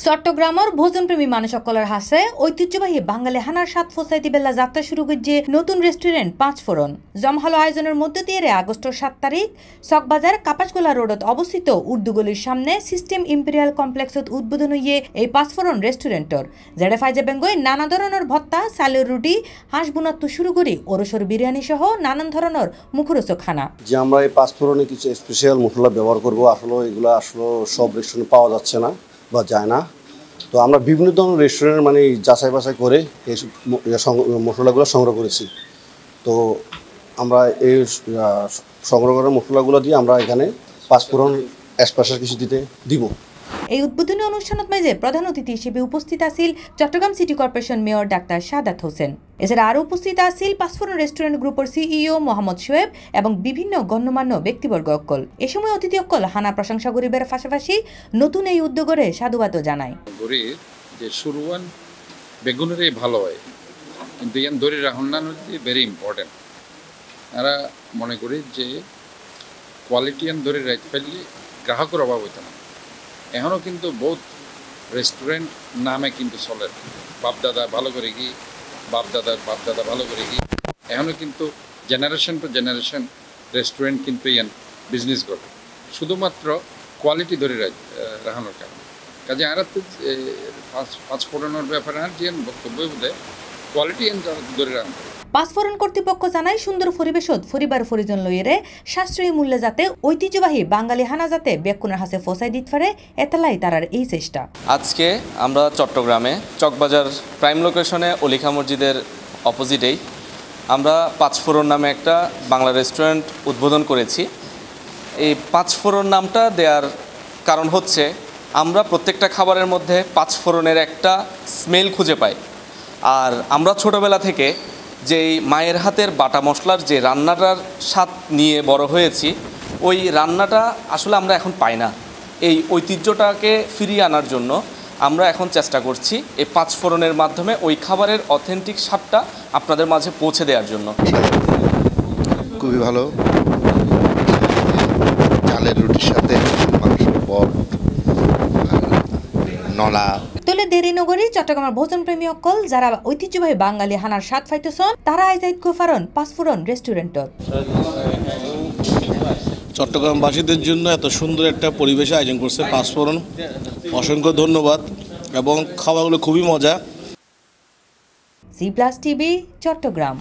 চট্টগ্রামের ভোজনপ্রেমী মানুষ সকলের হাসে ঐতিহ্যবাহী বাঙালি হানার স্বাদ ফোসাইতি বেলা যাত্রা শুরু করছে নতুন রেস্টুরেন্ট পাঁচফোড়ন। জমহালো আয়োজনের মধ্যে দিয়ে আগস্টের 7 তারিখ চকবাজার কাপাসগোলা রোডত অবস্থিত উর্দুগলির সামনে সিস্টেম ইম্পেরিয়াল কমপ্লেক্সত উদ্বোধন হইয়ে এই পাঁচফোড়ন রেস্টুরেন্টর যেটা ফাইজে বেঙ্গই নানা ধরনের ভত্তা, চালের রুটি, হাঁস বুনাত্তু শুরু করি ওরসর বিরিয়ানি সহ নানান ধরনের মুখরোচক খানা। যে আমরা এই পাঁচফোড়নে কিছু স্পেশাল মশলা ব্যবহার করব, আসলে এগুলো আসলে সব রেস্টুরেন্টে পাওয়া যাচ্ছে না বা যায় না। তো আমরা বিভিন্ন ধরনের রেস্টুরেন্ট মানে যাচাই বাছাই করে এই মশলাগুলো সংগ্রহ করেছি। তো আমরা এই সংগ্রহ করা মশলাগুলো দিয়ে আমরা এখানে পাঁচফোড়ন স্পেশাল কিছু দিব। এই উদ্বোধনী অনুষ্ঠানত মাঝে প্রধান অতিথি হিসেবে উপস্থিত আছিল Chittagong city corporation mayor doctor Sadat Hossain. এছাড়া আরও উপস্থিত আছিল পাঁচফোড়ন রেস্টুরেন্ট গ্রুপের সিইও মোহাম্মদ শোয়েব এবং বিভিন্ন গণ্যমান্য ব্যক্তিবর্গ অক্কল। এ সময় অতিথি অক্কল হানা প্রশংসা করিবার পাশাপাশি নতুন এই উদ্যোগরে সাধুবাদও জানায়। যে শুরুয়ান বেগুনের ভালো হয়, কিন্তু ইয়ান ধরে রাখুন না ভেরি ইম্পর্টেন্ট। এরা মনে করি যে কোয়ালিটি ইয়ান ধরে রাখতে পারলে গ্রাহকের অভাব হইতে না। এখনও কিন্তু বহুত রেস্টুরেন্ট নামে কিন্তু চলে, বাপদাদা ভালো করে কি, বাপদাদার বাপদাদা ভালো করে কি, এখনও কিন্তু জেনারেশন টু জেনারেশন রেস্টুরেন্ট কিন্তু ইয়ান বিজনেস করে শুধুমাত্র কোয়ালিটি ধরে রাখানোর কারণে। কাজে আর পাঁচফোড়নের ব্যাপারে আর যে বক্তব্য বোধে কোয়ালিটি ধরে রাখা। পাঁচফোড়ন কর্তৃপক্ষ জানায় সুন্দর পরিবেশত পরিবার পরিজন লইয়েরে সাশ্রয়ী মূল্যে যাতে ঐতিহ্যবাহী বাঙালি হানা যাতে বেকুনের হাসে ফসাই দিতে পারে এতলাই তারার এই চেষ্টা। আজকে আমরা চট্টগ্রামে চকবাজার প্রাইম লোকেশনে অলিখা মসজিদের অপোজিটেই আমরা পাঁচফোড়ন নামে একটা বাংলা রেস্টুরেন্ট উদ্বোধন করেছি। এই পাঁচফোড়ন নামটা দেওয়ার কারণ হচ্ছে আমরা প্রত্যেকটা খাবারের মধ্যে পাঁচফোড়নের একটা স্মেল খুঁজে পাই। আর আমরা ছোটোবেলা থেকে যেই মায়ের হাতের বাটা মশলার যে রান্নাটার স্বাদ নিয়ে বড় হয়েছি, ওই রান্নাটা আসলে আমরা এখন পাই না। এই ঐতিহ্যটাকে ফিরিয়ে আনার জন্য আমরা এখন চেষ্টা করছি এই পাঁচফোড়নের মাধ্যমে ওই খাবারের অথেন্টিক স্বাদটা আপনাদের মাঝে পৌঁছে দেওয়ার জন্য। খুবই ভালো, চালের রুটির সাথে মাংসের পদ, নলা। তলে দেরি নগরী চট্টগ্রামের ভোজনপ্রেমী অকল যারা ঐতিহ্যবাহী বাঙালি হানার স্বাদ ফাইতেছন তারা আইজাইদ কোফারন পাঁচফোড়ন রেস্টুরেন্টত। চট্টগ্রামবাসীদের জন্য এত সুন্দর একটা পরিবেশ আয়োজন করছে পাঁচফোড়ন, অসংখ্য ধন্যবাদ এবং খাবারগুলো খুবই মজা। C+ TV Chittagong.